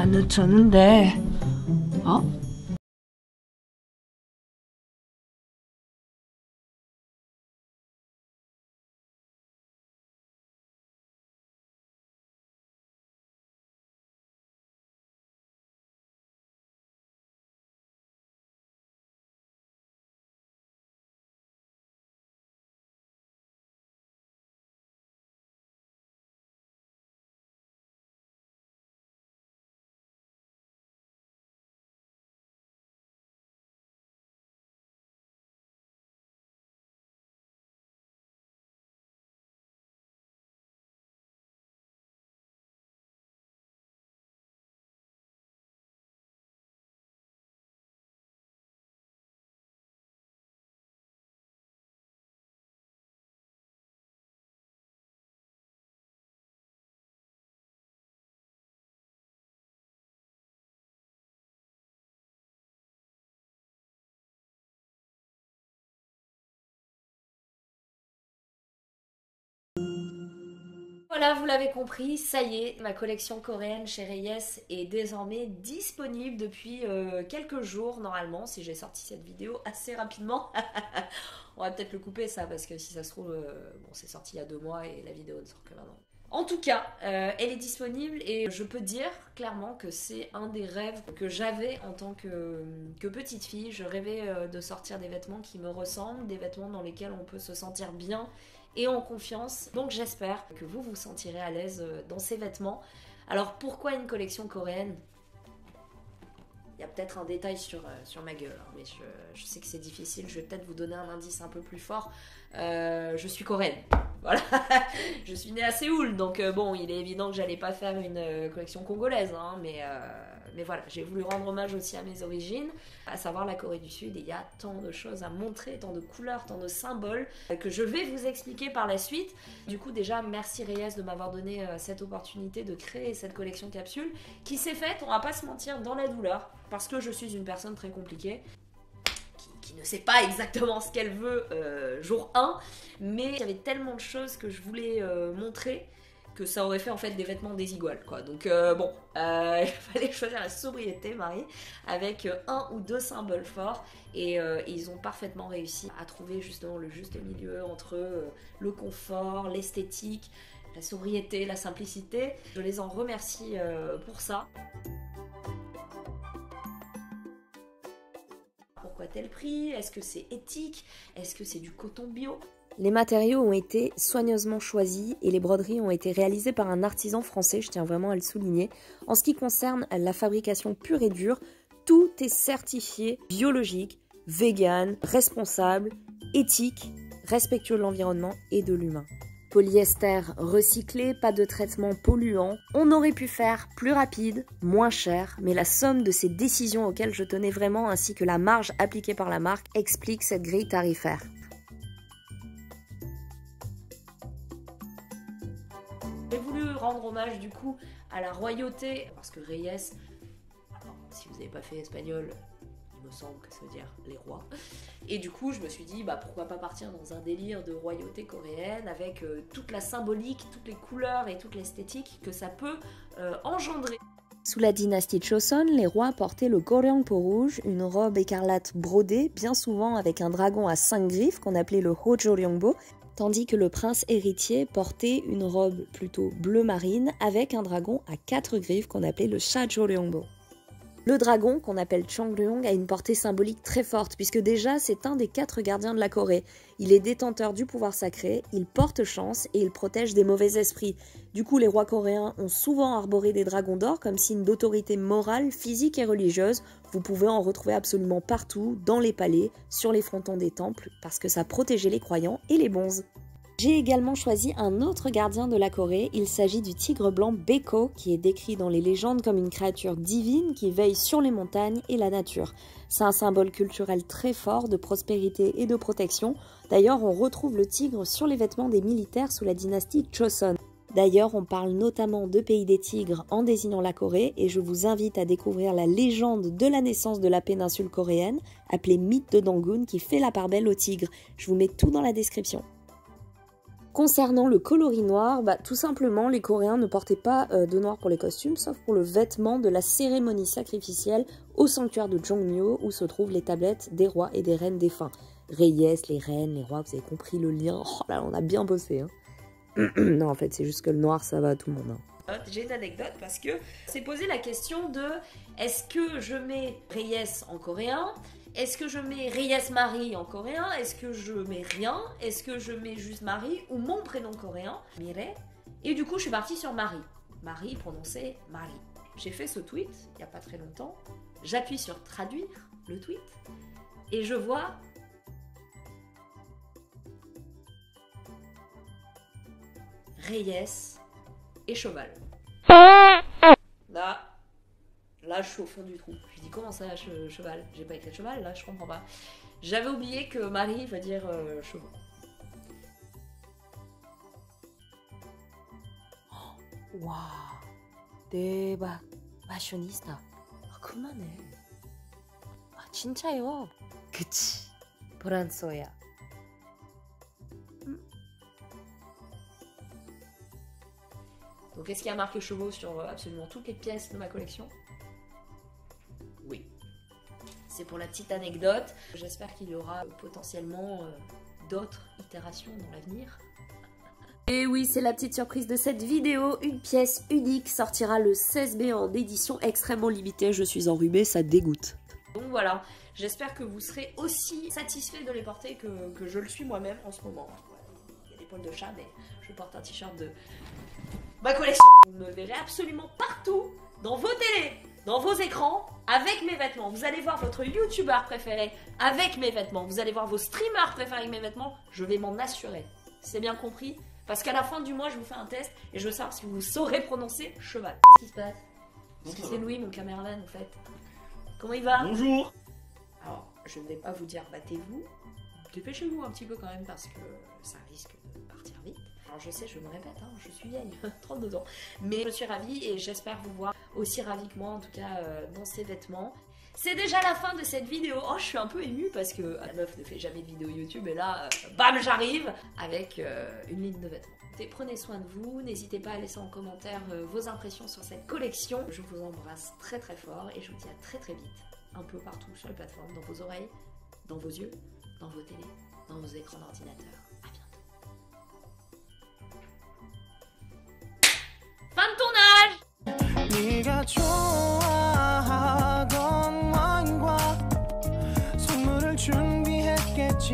다 늦췄는데. 어? Voilà, vous l'avez compris, ça y est, ma collection coréenne chez Reyes est désormais disponible depuis quelques jours normalement, si j'ai sorti cette vidéo assez rapidement. On va peut-être le couper ça, parce que si ça se trouve, bon, c'est sorti il y a 2 mois et la vidéo ne sort que maintenant. En tout cas, elle est disponible et je peux dire clairement que c'est un des rêves que j'avais en tant que petite fille. Je rêvais de sortir des vêtements qui me ressemblent, des vêtements dans lesquels on peut se sentir bien et en confiance. Donc j'espère que vous vous sentirez à l'aise dans ces vêtements. Alors pourquoi une collection coréenne ? Il y a peut-être un détail sur ma gueule, hein, mais je sais que c'est difficile. Je vais peut-être vous donner un indice un peu plus fort. Je suis coréenne. Voilà, je suis née à Séoul, donc bon, il est évident que j'allais pas faire une collection congolaise, hein, mais voilà, j'ai voulu rendre hommage aussi à mes origines, à savoir la Corée du Sud, et il y a tant de choses à montrer, tant de couleurs, tant de symboles, que je vais vous expliquer par la suite. Du coup, déjà, merci Reyes de m'avoir donné cette opportunité de créer cette collection capsule, qui s'est faite, on va pas se mentir, dans la douleur, parce que je suis une personne très compliquée, qui ne sait pas exactement ce qu'elle veut jour 1, mais il y avait tellement de choses que je voulais montrer que ça aurait fait en fait des vêtements désiguales, quoi. Donc bon, il fallait choisir la sobriété, Marie, avec un ou deux symboles forts, et ils ont parfaitement réussi à trouver justement le juste milieu entre le confort, l'esthétique, la sobriété, la simplicité. Je les en remercie pour ça. Pourquoi tel prix? Est-ce que c'est éthique? Est-ce que c'est du coton bio? Les matériaux ont été soigneusement choisis et les broderies ont été réalisées par un artisan français, je tiens vraiment à le souligner. En ce qui concerne la fabrication pure et dure, tout est certifié biologique, vegan, responsable, éthique, respectueux de l'environnement et de l'humain. Polyester recyclé, pas de traitement polluant. On aurait pu faire plus rapide, moins cher, mais la somme de ces décisions auxquelles je tenais vraiment ainsi que la marge appliquée par la marque explique cette grille tarifaire. J'ai voulu rendre hommage du coup à la royauté, parce que Reyes, alors, si vous n'avez pas fait espagnol, il me semble que ça veut dire les rois. Et du coup, je me suis dit, bah, pourquoi pas partir dans un délire de royauté coréenne avec toute la symbolique, toutes les couleurs et toute l'esthétique que ça peut engendrer. Sous la dynastie Choson, les rois portaient le Goryongpo rouge, une robe écarlate brodée, bien souvent avec un dragon à 5 griffes qu'on appelait le Hojoryongbo, tandis que le prince héritier portait une robe plutôt bleu marine avec un dragon à 4 griffes qu'on appelait le Shajoryongbo. Le dragon, qu'on appelle Changryong, a une portée symbolique très forte, puisque déjà c'est un des 4 gardiens de la Corée. Il est détenteur du pouvoir sacré, il porte chance et il protège des mauvais esprits. Du coup, les rois coréens ont souvent arboré des dragons d'or comme signe d'autorité morale, physique et religieuse. Vous pouvez en retrouver absolument partout, dans les palais, sur les frontons des temples, parce que ça protégeait les croyants et les bonzes. J'ai également choisi un autre gardien de la Corée, il s'agit du tigre blanc Baeko, qui est décrit dans les légendes comme une créature divine qui veille sur les montagnes et la nature. C'est un symbole culturel très fort de prospérité et de protection. D'ailleurs, on retrouve le tigre sur les vêtements des militaires sous la dynastie Choson. D'ailleurs, on parle notamment de pays des tigres en désignant la Corée, et je vous invite à découvrir la légende de la naissance de la péninsule coréenne, appelée mythe de Dangun, qui fait la part belle au tigre. Je vous mets tout dans la description. Concernant le coloris noir, tout simplement, les Coréens ne portaient pas de noir pour les costumes, sauf pour le vêtement de la cérémonie sacrificielle au sanctuaire de Jongmyo, où se trouvent les tablettes des rois et des reines défunts. Reyes, les reines, les rois, vous avez compris le lien. Oh là, on a bien bossé. Hein. Non, en fait, c'est juste que le noir, ça va à tout le monde. Hein. J'ai une anecdote parce que c'est posé la question de est-ce que je mets Reyes en coréen? Est-ce que je mets Reyes Marie en coréen? Est-ce que je mets rien? Est-ce que je mets juste Marie ou mon prénom coréen, Mireille? Et du coup, je suis partie sur Marie. Marie prononcée Marie. J'ai fait ce tweet il n'y a pas très longtemps. J'appuie sur traduire le tweet et je vois Reyes et cheval. Là, je suis au fond du trou. Je dis comment ça, cheval? J'ai pas écrit cheval, là, je comprends pas. J'avais oublié que Marie va dire chevaux. Waouh, 대박, fashionista. 그만해. 진짜요. 그치, 브란소야. Donc, est-ce qu'il y a marqué chevaux sur absolument toutes les pièces de ma collection? Oui. C'est pour la petite anecdote. J'espère qu'il y aura potentiellement d'autres itérations dans l'avenir. Et oui, c'est la petite surprise de cette vidéo. Une pièce unique sortira le 16 mai en édition extrêmement limitée. Je suis enrhumée, ça dégoûte. Donc voilà, j'espère que vous serez aussi satisfait de les porter que je le suis moi-même en ce moment. Il y a des poils de chat, mais je porte un t-shirt de ma collection. Vous me verrez absolument partout, dans vos télés, dans vos écrans, avec mes vêtements. Vous allez voir votre youtubeur préféré avec mes vêtements. Vous allez voir vos streamers préférés avec mes vêtements. Je vais m'en assurer. C'est bien compris? Parce qu'à la fin du mois, je vous fais un test et je veux savoir si vous saurez prononcer cheval. Qu'est-ce qui se passe? Parce que c'est Louis, mon caméraman, en fait. Comment il va? Bonjour. Alors, je ne vais pas vous dire battez-vous. Dépêchez-vous un petit peu quand même parce que ça risque de partir vite. Alors je sais, je me répète, hein, je suis vieille, 32 ans. Mais je suis ravie et j'espère vous voir aussi ravie que moi, en tout cas, dans ces vêtements. C'est déjà la fin de cette vidéo. Oh, je suis un peu émue parce que la meuf ne fait jamais de vidéo YouTube et là, bam, j'arrive avec une ligne de vêtements. Et prenez soin de vous, n'hésitez pas à laisser en commentaire vos impressions sur cette collection. Je vous embrasse très très fort et je vous dis à très très vite, un peu partout sur les plateformes, dans vos oreilles, dans vos yeux, dans vos télés, dans vos écrans d'ordinateur. À bientôt. Fin de tournage! 네가 좋아하던 와인과 선물을 준비했겠지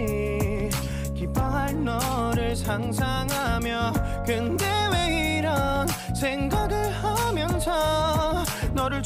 기뻐할 너를 상상하며 근데 왜 이런 생각을 하면서 너를